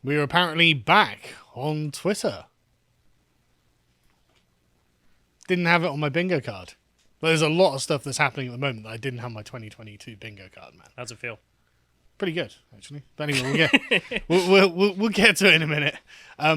We are apparently back on Twitter. Didn't have it on my bingo card. But there's a lot of stuff that's happening at the moment that I didn't have my 2022 bingo card, man. How's it feel? Pretty good, actually. But anyway, we'll get to it in a minute.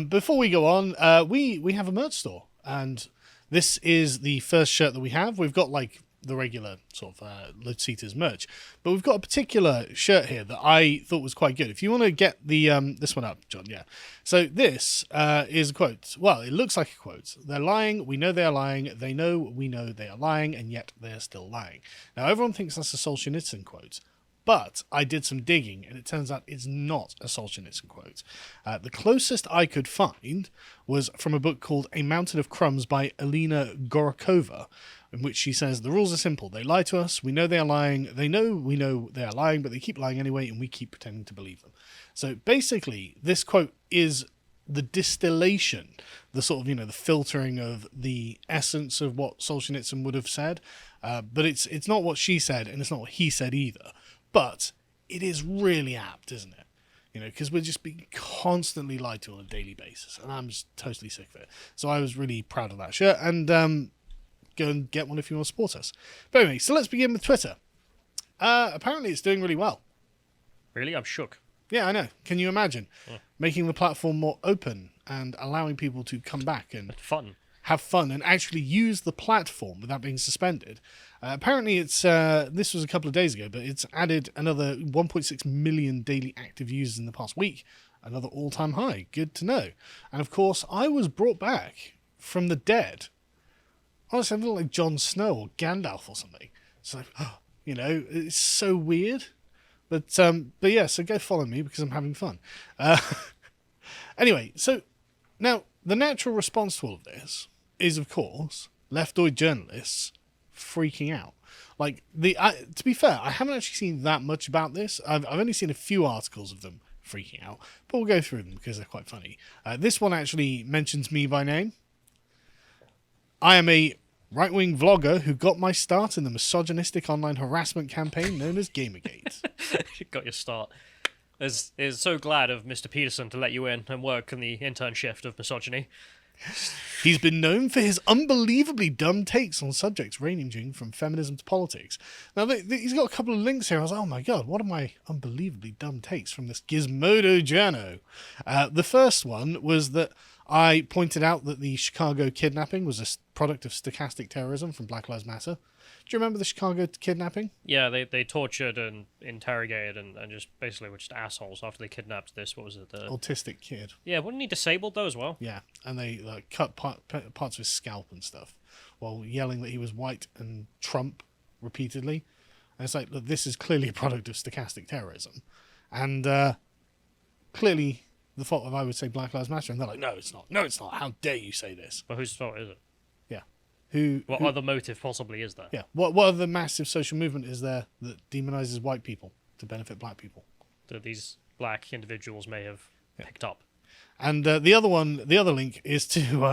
Before we go on, we have a merch store, and this is the first shirt that we have. We've got like the regular sort of Lotus merch, but we've got a particular shirt here that I thought was quite good. If you want to get the this one up, John, yeah. So this is a quote. Well, it looks like a quote. They're lying. We know they are lying. They know we know they are lying, and yet they are still lying. Now, everyone thinks that's a Solzhenitsyn quote. But I did some digging, and it turns out it's not a Solzhenitsyn quote. The closest I could find was from a book called A Mountain of Crumbs by Elena Gorokova, in which she says, the rules are simple. They lie to us. We know they are lying. They know we know they are lying, but they keep lying anyway, and we keep pretending to believe them. So basically, this quote is the distillation, the sort of, the filtering of the essence of what Solzhenitsyn would have said. But it's not what she said, and it's not what he said either. But it is really apt, isn't it? Because we're just being constantly lied to on a daily basis, and I'm just totally sick of it. So I was really proud of that shirt, and go and get one if you want to support us. But anyway, so let's begin with Twitter. Apparently it's doing really well. Really? I'm shook. Yeah, I know. Can you imagine? Yeah. Making the platform more open and allowing people to come back and have fun and actually use the platform without being suspended. Apparently it's this was a couple of days ago, but it's added another 1.6 million daily active users in the past week. Another all-time high. Good to know. And of course, I was brought back from the dead. Honestly, I feel like Jon Snow or Gandalf or something. It's like, it's so weird. But yeah, so go follow me because I'm having fun. Anyway, so now the natural response to all of this is, of course, leftoid journalists freaking out. Like, to be fair, I haven't actually seen that much about this. I've only seen a few articles of them freaking out, but we'll go through them because they're quite funny. This one actually mentions me by name. I am a right-wing vlogger who got my start in the misogynistic online harassment campaign known as Gamergate. You got your start. Is so glad of Mr. Peterson to let you in and work in the intern shift of misogyny. He's been known for his unbelievably dumb takes on subjects ranging from feminism to politics. Now, he's got a couple of links here. I was like, oh my god, what are my unbelievably dumb takes from this Gizmodo journo? The first one was that I pointed out that the Chicago kidnapping was a product of stochastic terrorism from Black Lives Matter. Do you remember the Chicago kidnapping? Yeah, they tortured and interrogated and just basically were just assholes after they kidnapped this, what was it? The autistic kid. Yeah, wasn't he disabled though as well? Yeah, and they cut parts of his scalp and stuff while yelling that he was white and Trump repeatedly. And it's like, look, this is clearly a product of stochastic terrorism. And clearly the fault of, I would say, Black Lives Matter. And they're like, no, it's not. No, it's not. How dare you say this? Well, whose fault is it? Yeah. What other motive possibly is there? Yeah. What other massive social movement is there that demonizes white people to benefit black people? That these black individuals may have picked up. And the other link is to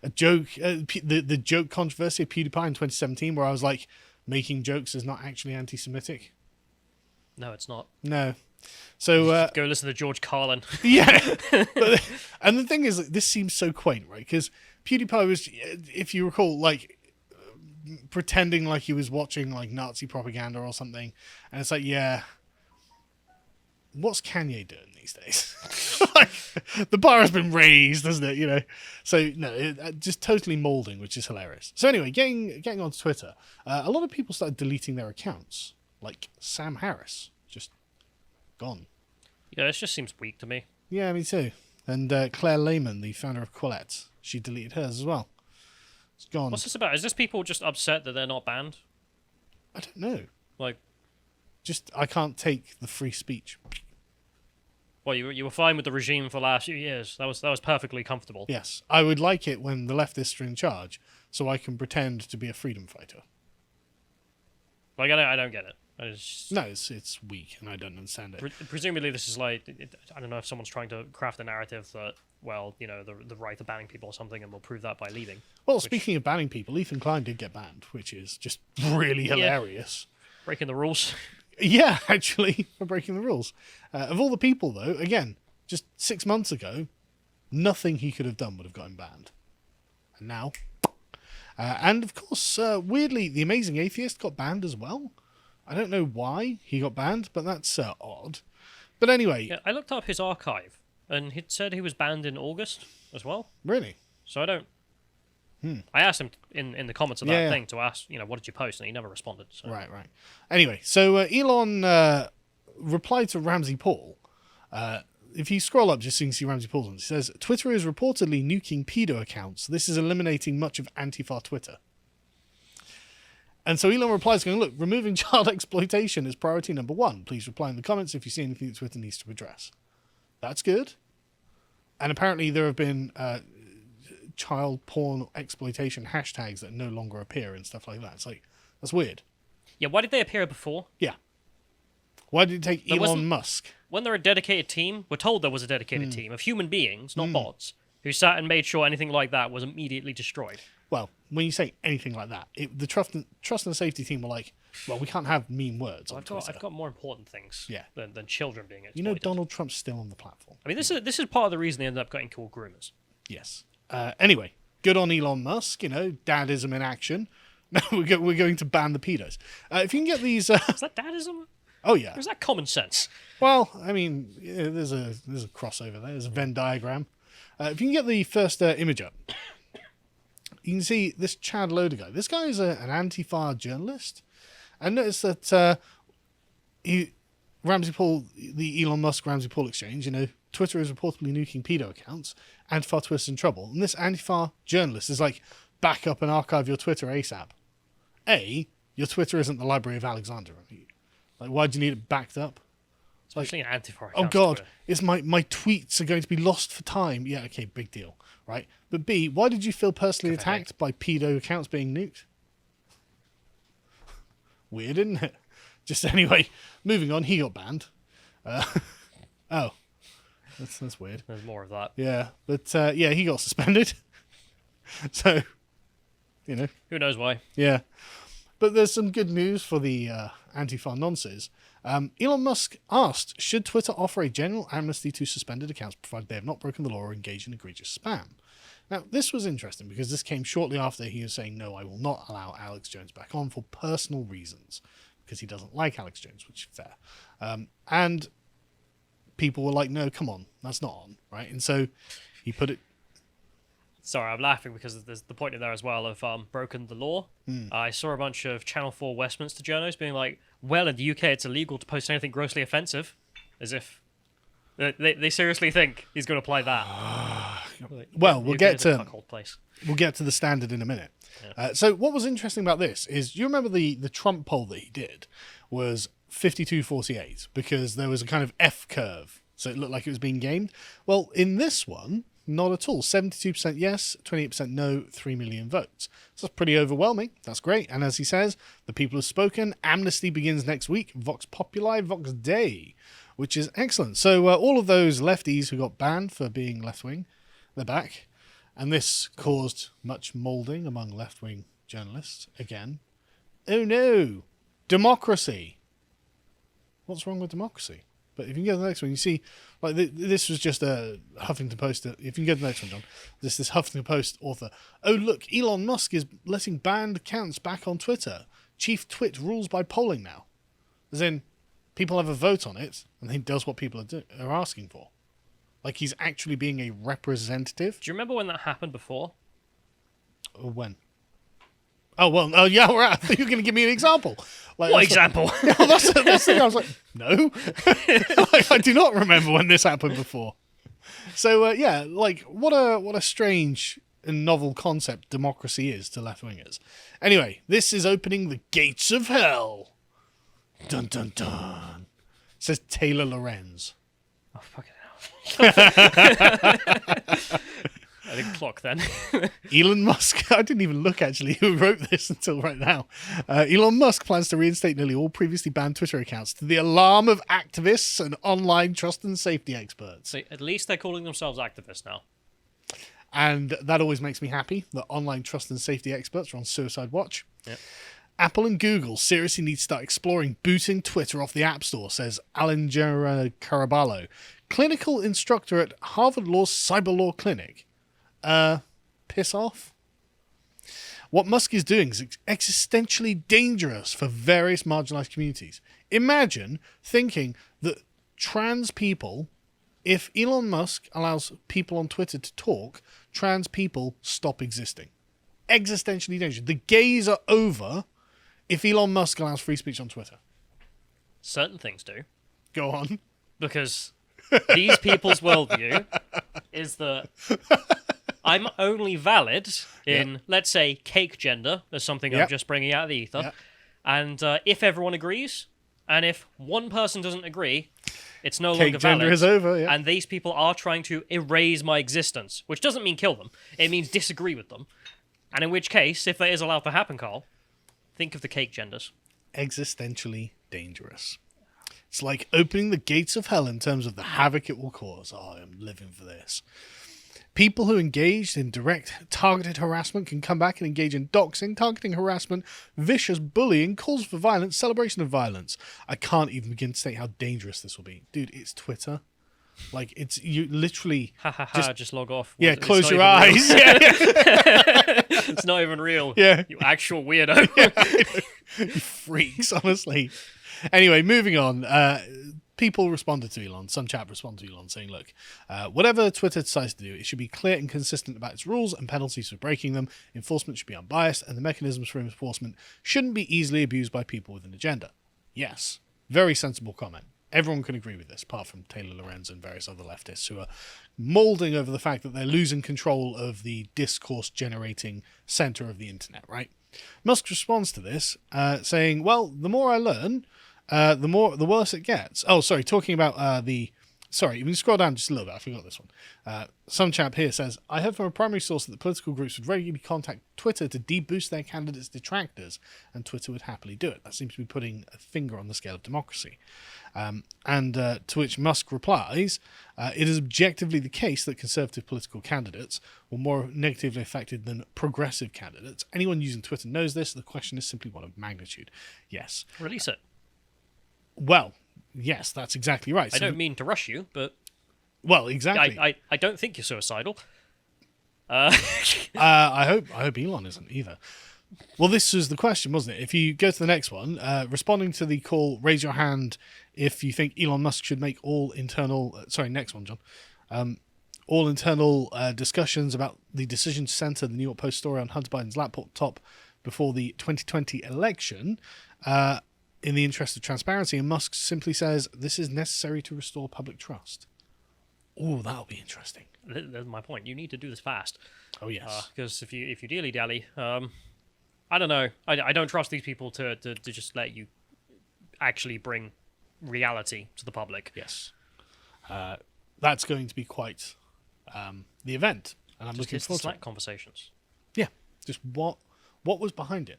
a joke, the joke controversy of PewDiePie in 2017, where I was like, making jokes is not actually anti-Semitic. No, it's not. No. So go listen to George Carlin. Yeah. And the thing is, this seems so quaint, right? Because PewDiePie was, if you recall, like pretending like he was watching like Nazi propaganda or something, and it's like, yeah, what's Kanye doing these days? Like, the bar has been raised, hasn't it? So no, just totally molding, which is hilarious. So anyway, getting on Twitter, a lot of people started deleting their accounts, like Sam Harris, just gone. Yeah, it just seems weak to me. Yeah, me too. And Claire Lehman, the founder of Quillette, she deleted hers as well. It's gone. What's this about? Is this people just upset that they're not banned? I don't know. Like, just I can't take the free speech. Well, you were fine with the regime for the last few years. That was perfectly comfortable. Yes, I would like it when the leftists are in charge, so I can pretend to be a freedom fighter. Like, I don't get it. No, it's weak, and I don't understand it. Presumably, this is like, I don't know if someone's trying to craft a narrative that, well, the right are banning people or something, and we'll prove that by leaving. Well, speaking of banning people, Ethan Klein did get banned, which is just really hilarious. Breaking the rules. Yeah, actually, for breaking the rules. Of all the people, though, again, just 6 months ago, nothing he could have done would have got him banned. And now... and of course, weirdly, The Amazing Atheist got banned as well. I don't know why he got banned, but that's odd. But anyway... Yeah, I looked up his archive, and he said he was banned in August as well. Really? So I don't... I asked him in the comments of that thing to ask, what did you post? And he never responded. So. Right. Anyway, so Elon replied to Ramsey Paul. If you scroll up just so you can see Ramsey Paul's one, it says, Twitter is reportedly nuking pedo accounts. This is eliminating much of Antifa Twitter. And so Elon replies going, look, removing child exploitation is priority number 1. Please reply in the comments if you see anything that Twitter needs to address. That's good. And apparently there have been child porn exploitation hashtags that no longer appear and stuff like that. It's like, that's weird. Yeah, why did they appear before? Yeah. Why did it take Elon Musk? When they're a dedicated team, we're told there was a dedicated team of human beings, not bots, who sat and made sure anything like that was immediately destroyed. Well, when you say anything like that, the trust and safety team were like, well, we can't have mean words on Twitter. I've got more important things than children being exploited. You know Donald Trump's still on the platform. I mean, this is part of the reason they ended up getting called groomers. Yes. Anyway, good on Elon Musk, dadism in action. No, we're going to ban the pedos. If you can get these... Is that dadism? Oh, yeah. Or is that common sense? Well, I mean, there's a crossover there. There's a Venn diagram. If you can get the first image up, you can see this Chad Loader guy. This guy is an Antifa journalist. And notice that Ramsey Paul, the Elon Musk Ramsey Paul exchange, Twitter is reportedly nuking pedo accounts. Antifa Twitter's in trouble. And this Antifa journalist is like, back up and archive your Twitter ASAP. Your Twitter isn't the Library of Alexander. Like, why do you need it backed up? Especially an Antifa account. Oh, God, it's my tweets are going to be lost for time. Yeah, okay, big deal, right? But B, why did you feel personally attacked by pedo accounts being nuked? Weird, isn't it? Just anyway, moving on, he got banned. Oh, that's weird. There's more of that. Yeah, but he got suspended. So, Who knows why? Yeah. But there's some good news for the Antifa nonces. Elon Musk asked, should Twitter offer a general amnesty to suspended accounts provided they have not broken the law or engaged in egregious spam? Now, this was interesting because this came shortly after he was saying, no, I will not allow Alex Jones back on for personal reasons, because he doesn't like Alex Jones, which is fair. And people were like, no, come on, that's not on, right? And so he put it... Sorry, I'm laughing because there's the point in there as well of broken the law. I saw a bunch of Channel 4 Westminster journalists being like, well, in the UK it's illegal to post anything grossly offensive. As if they seriously think he's going to apply that. Well, we'll get to the standard in a minute. Yeah. So what was interesting about this is, you remember the Trump poll that he did was 52-48 because there was a kind of F curve. So it looked like it was being gamed. Well, in this one... Not at all. 72% yes, 28% no, 3 million votes. So that's pretty overwhelming. That's great. And as he says, the people have spoken. Amnesty begins next week. Vox Populi, Vox Dei, which is excellent. So all of those lefties who got banned for being left-wing, they're back. And this caused much moulding among left-wing journalists. Again, oh no, democracy. What's wrong with democracy? But if you can get to the next one, you see, like this was just a Huffington Post. If you can get to the next one, John, this Huffington Post author. Oh look, Elon Musk is letting banned accounts back on Twitter. Chief Twit rules by polling now, as in people have a vote on it, and he does what people are asking for. Like he's actually being a representative. Do you remember when that happened before? When? Oh, well, yeah, right. I thought you were going to give me an example. Like, what example? That's the thing. I was like, no. I do not remember when this happened before. So, what a strange and novel concept democracy is to left-wingers. Anyway, this is opening the gates of hell. Dun, dun, dun. Says Taylor Lorenz. Oh, fucking hell. I didn't clock then. Elon Musk, I didn't even look actually who wrote this until right now. Elon Musk plans to reinstate nearly all previously banned Twitter accounts to the alarm of activists and online trust and safety experts. So at least they're calling themselves activists now. And that always makes me happy that online trust and safety experts are on suicide watch. Yep. Apple and Google seriously need to start exploring booting Twitter off the App Store, says Alengirda Caraballo, clinical instructor at Harvard Law's Cyber Law Clinic. Piss off? What Musk is doing is existentially dangerous for various marginalized communities. Imagine thinking that trans people, if Elon Musk allows people on Twitter to talk, trans people stop existing. Existentially dangerous. The gays are over if Elon Musk allows free speech on Twitter. Certain things do. Go on. Because these people's worldview is that I'm only valid in, let's say, cake gender, as something I'm just bringing out of the ether. And if everyone agrees, and if one person doesn't agree, it's no longer valid. Cake gender is over, And these people are trying to erase my existence, which doesn't mean kill them. It means disagree with them. And in which case, if that is allowed to happen, Carl, think of the cake genders. Existentially dangerous. It's like opening the gates of hell in terms of the havoc it will cause. Oh, I'm living for this. People who engaged in direct targeted harassment can come back and engage in doxing, targeting harassment, vicious bullying, calls for violence, celebration of violence. I can't even begin to state how dangerous this will be. Dude, it's Twitter. Like, it's you literally... just log off. Yeah, close your eyes. It's not even real. Yeah. You actual weirdo. You freaks, honestly. Anyway, moving on. People responded to Elon. Some chap responded to Elon saying, look, whatever Twitter decides to do, it should be clear and consistent about its rules and penalties for breaking them. Enforcement should be unbiased, and the mechanisms for enforcement shouldn't be easily abused by people with an agenda. Yes, very sensible comment. Everyone can agree with this, apart from Taylor Lorenz and various other leftists who are moulding over the fact that they're losing control of the discourse-generating center of the internet, right? Musk responds to this, saying, well, the more I learn, the worse it gets. Oh, sorry, talking about Sorry, if you scroll down just a little bit, I forgot this one. Some chap here says, I heard from a primary source that the political groups would regularly contact Twitter to deboost their candidates' detractors, and Twitter would happily do it. That seems to be putting a finger on the scale of democracy. To which Musk replies, it is objectively the case that conservative political candidates were more negatively affected than progressive candidates. Anyone using Twitter knows this. The question is simply one of magnitude. Yes. Release it. Well, yes, that's exactly right. I don't mean to rush you, but... Well, exactly. I don't think you're suicidal. I hope Elon isn't either. Well, this was the question, wasn't it? If you go to the next one, responding to the call, raise your hand if you think Elon Musk should make all internal... next one, John. All internal discussions about the decision to center the New York Post story on Hunter Biden's laptop before the 2020 election... in the interest of transparency, and Musk simply says this is necessary to restore public trust. Oh, that'll be interesting. That's my point. You need to do this fast. Oh yes, because if you dilly dally, I don't know. I don't trust these people to just let you actually bring reality to the public. Yes, that's going to be quite the event, and I'm looking forward to Slack conversations. Yeah, just what was behind it.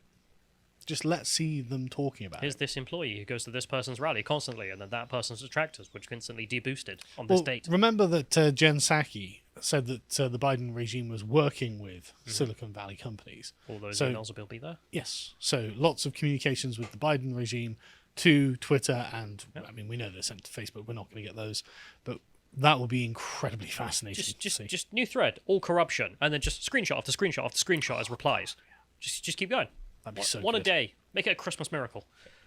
Just let's see them talking about Here's it. This employee who goes to this person's rally constantly, and then that person's detractors, which instantly deboosted on this date. Remember that Jen Psaki said that the Biden regime was working with Silicon Valley companies. All those emails will be there? Yes. So lots of communications with the Biden regime to Twitter, and I mean, we know they're sent to Facebook. We're not going to get those. But that will be incredibly fascinating to see. Just new thread, all corruption, and then just screenshot after screenshot after screenshot as replies. Just keep going. That'd be so One good. a day. Make it a Christmas miracle.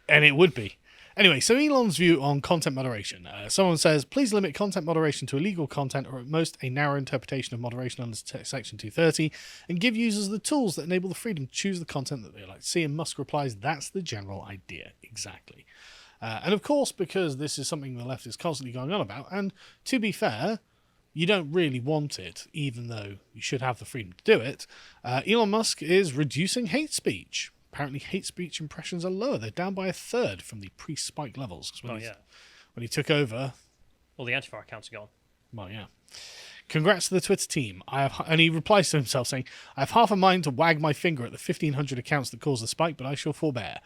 And it would be. Anyway, so Elon's view on content moderation. Someone says, please limit content moderation to illegal content or at most a narrow interpretation of moderation under Section 230 and give users the tools that enable the freedom to choose the content that they like to see. And Musk replies, that's the general idea. Exactly. And of course, because this is something the left is constantly going on about, and to be fair, you don't really want it, even though you should have the freedom to do it, Elon Musk is reducing hate speech. Apparently, hate speech impressions are lower. They're down by a third from the pre-spike levels. When he took over... All the antivirus accounts are gone. Well, yeah. Congrats to the Twitter team. And he replies to himself saying, I have half a mind to wag my finger at the 1,500 accounts that caused the spike, but I shall forbear.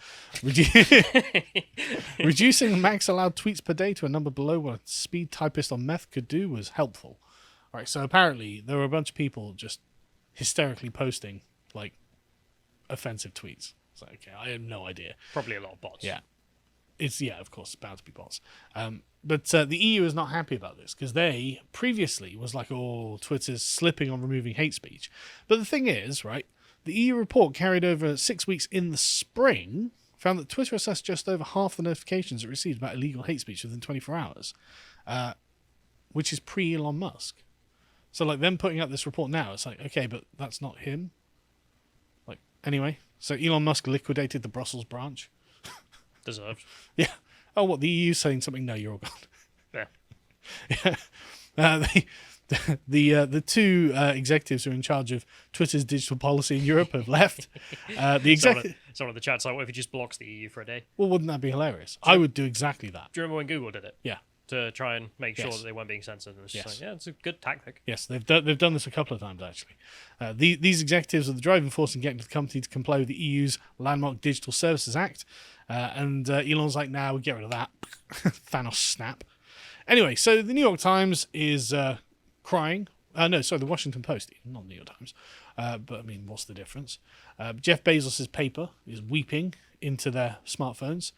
Reducing the max allowed tweets per day to a number below what a speed typist on meth could do was helpful. All right, so apparently there were a bunch of people just hysterically posting, like, offensive tweets. It's like, okay, I have no idea. Probably a lot of bots. Yeah. Of course, it's bound to be bots. But the EU is not happy about this because they previously was like, oh, Twitter's slipping on removing hate speech. But the thing is, right, the EU report carried over 6 weeks in the spring found that Twitter assessed just over half the notifications it received about illegal hate speech within 24 hours, which is pre-Elon Musk. So, like, them putting out this report now, it's like, okay, but that's not him. Like, anyway, so Elon Musk liquidated the Brussels branch. Deserved. Yeah. Oh, what, the EU saying something? No, you're all gone. Yeah. Yeah. The two executives who are in charge of Twitter's digital policy in Europe have left. Someone in the chat's like, what if he just blocks the EU for a day? Well, wouldn't that be hilarious? I would do exactly that. Do you remember when Google did it? Yeah. To try and make sure Yes. that they weren't being censored. And it's just Yes. like, yeah, it's a good tactic. Yes, they've done this a couple of times, actually. These executives are the driving force in getting the company to comply with the EU's Landmark Digital Services Act. And Elon's like, nah, we'll get rid of that. Thanos snap. Anyway, so the New York Times is crying. The Washington Post, not the New York Times. But, I mean, what's the difference? Jeff Bezos' paper is weeping into their smartphones.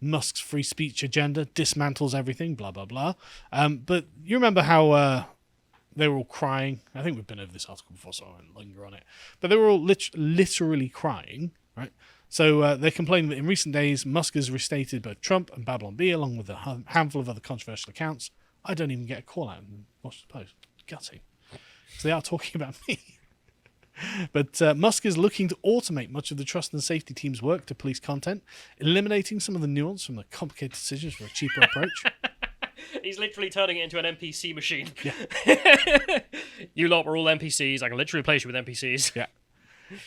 Musk's free speech agenda dismantles everything, blah, blah, blah. But you remember how they were all crying? I think we've been over this article before, so I won't linger on it. But they were all literally crying, right? So they're complaining that in recent days, Musk has restated both Trump and Babylon Bee, along with a handful of other controversial accounts. I don't even get a call out in Washington Post. Gutting. So they are talking about me. But Musk is looking to automate much of the trust and safety team's work to police content, eliminating some of the nuance from the complicated decisions for a cheaper approach. He's literally turning it into an NPC machine. Yeah. You lot were all NPCs. I can literally replace you with NPCs. Yeah.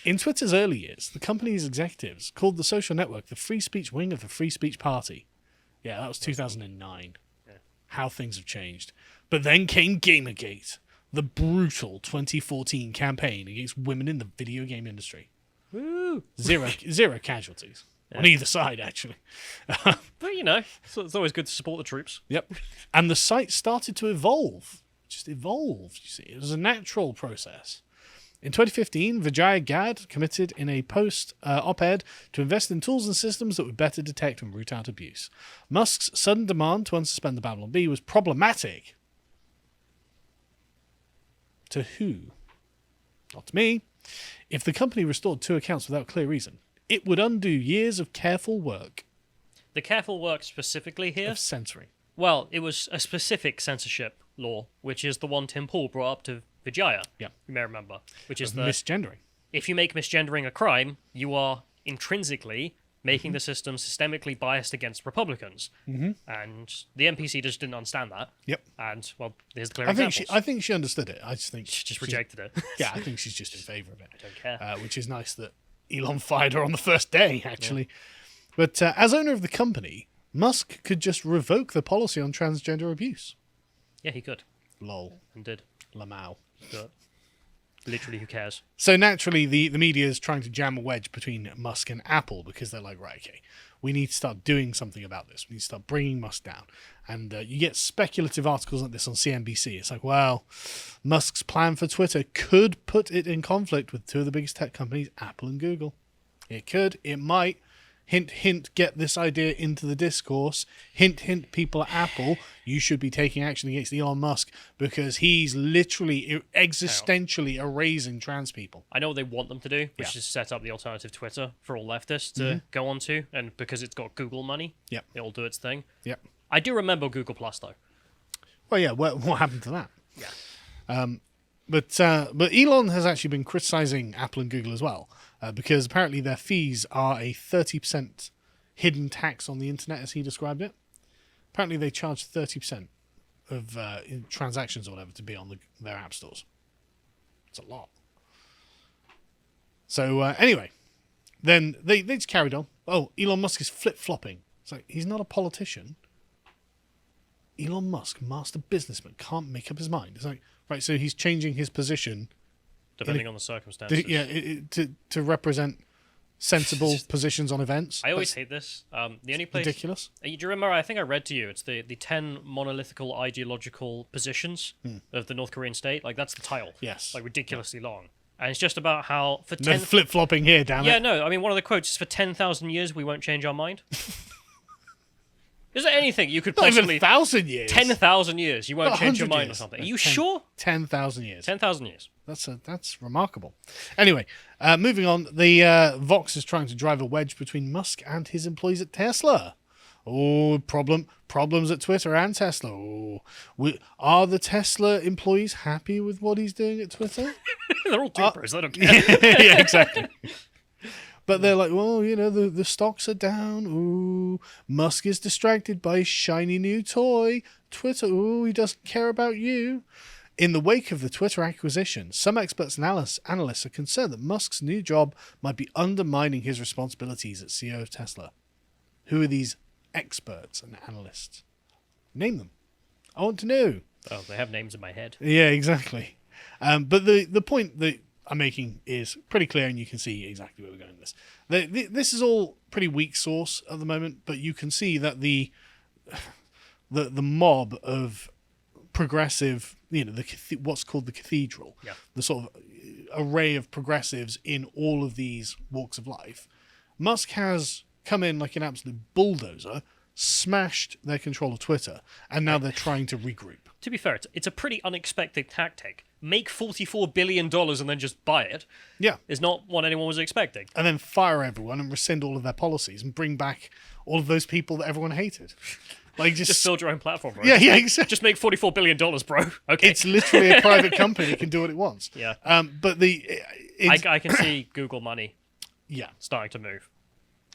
In Twitter's early years, the company's executives called the social network the free speech wing of the Free Speech Party. Yeah, that was 2009. Yeah. How things have changed. But then came Gamergate, the brutal 2014 campaign against women in the video game industry. Woo! Zero casualties. Yeah. On either side, actually. But, you know, it's always good to support the troops. Yep. And the site started to evolve. Just evolved, you see. It was a natural process. In 2015, Vijaya Gad committed in a op-ed to invest in tools and systems that would better detect and root out abuse. Musk's sudden demand to unsuspend the Babylon Bee was problematic. To who? Not to me. If the company restored 2 accounts without clear reason, it would undo years of careful work. The careful work specifically here? Of censoring. Well, it was a specific censorship law, which is the one Tim Pool brought up to Vijaya. Yeah. You may remember. Which is misgendering. If you make misgendering a crime, you are intrinsically making the system systemically biased against Republicans. Mm-hmm. And the NPC just didn't understand that. Yep. And, well, here's the clear I examples. think she understood it. I just think She just rejected it. Yeah, I think she's just in favour of it. I don't care. Which is nice that Elon fired her on the first day, actually. Yeah. But as owner of the company, Musk could just revoke the policy on transgender abuse. Yeah, he could. Lol. And did. Lamau. But literally, who cares? So naturally, the media is trying to jam a wedge between Musk and Apple because they're like, right, okay, we need to start doing something about this. We need to start bringing Musk down. And you get speculative articles like this on CNBC. It's like, well, Musk's plan for Twitter could put it in conflict with 2 of the biggest tech companies, Apple and Google. It could. It might. Hint, hint, get this idea into the discourse. Hint, hint, people at Apple, you should be taking action against Elon Musk because he's literally existentially erasing trans people. I know what they want them to do, which Yeah. is set up the alternative Twitter for all leftists to go onto, and because it's got Google money, Yep. it'll do its thing. Yep. I do remember Google Plus, though. Well, yeah, what happened to that? Yeah. But Elon has actually been criticizing Apple and Google as well because apparently their fees are a 30% hidden tax on the internet, as he described it. Apparently they charge 30% of transactions or whatever to be on their app stores. It's a lot. So anyway, then they just carried on. Oh, Elon Musk is flip-flopping. It's like, he's not a politician. Elon Musk, master businessman, can't make up his mind. It's like, right, so he's changing his position Depending on the circumstances. to represent sensible positions on events. I always hate this. The only place... Ridiculous. Do you remember, I think I read to you, it's the 10 monolithical ideological positions of the North Korean state. Like, that's the title. Yes. Like, ridiculously long. And it's just about how for No flip-flopping here, damn Yeah, it. no, I mean, one of the quotes is for 10,000 years we won't change our mind. Is there anything you could Not even possibly... 1,000 years. 10,000 years you won't change your 100 mind or years. something. Are you sure? 10,000 years. 10,000 years. That's remarkable. Anyway, moving on. The Vox is trying to drive a wedge between Musk and his employees at Tesla. Oh, problems at Twitter and Tesla. Oh, are the Tesla employees happy with what he's doing at Twitter? They're all dupers. They don't care. Yeah, exactly. But they're like, well, you know, the stocks are down. Ooh, Musk is distracted by his shiny new toy. Twitter, ooh, he doesn't care about you. In the wake of the Twitter acquisition, some experts and analysts are concerned that Musk's new job might be undermining his responsibilities as CEO of Tesla. Who are these experts and analysts? Name them. I want to know. Oh, they have names in my head. Yeah, exactly. But the point that I'm making is pretty clear, and you can see exactly where we're going with this. This is all pretty weak source at the moment, but you can see that the mob of progressive, you know, what's called the cathedral, the sort of array of progressives in all of these walks of life, Musk has come in like an absolute bulldozer, smashed their control of Twitter, and now they're trying to regroup. To be fair, it's a pretty unexpected tactic. Make $44 billion and then just buy it. Yeah. Is not what anyone was expecting. And then fire everyone and rescind all of their policies and bring back all of those people that everyone hated. Like just build your own platform, bro. Yeah, exactly. Just make $44 billion, bro. Okay. It's literally a private company that can do what it wants. Yeah. But I can see Google money starting to move.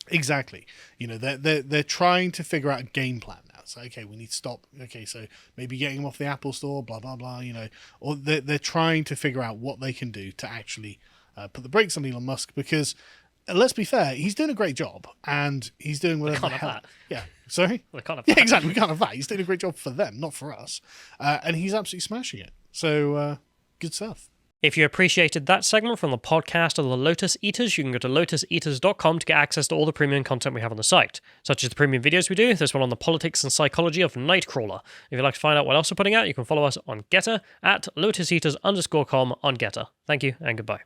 Exactly. You know, they're trying to figure out a game plan now. So, okay, we need to stop. Okay, so maybe getting them off the Apple Store, blah, blah, blah, you know. Or they're trying to figure out what they can do to actually put the brakes on Elon Musk because, let's be fair, he's doing a great job and he's doing whatever the hell. Yeah. Sorry? Yeah, exactly. We can't have that. He's doing a great job for them, not for us. And he's absolutely smashing it. So, good stuff. If you appreciated that segment from the podcast of the Lotus Eaters, you can go to lotuseaters.com to get access to all the premium content we have on the site, such as the premium videos we do. There's one on the politics and psychology of Nightcrawler. If you'd like to find out what else we're putting out, you can follow us on Getter at lotuseaters_com on Getter. Thank you and goodbye.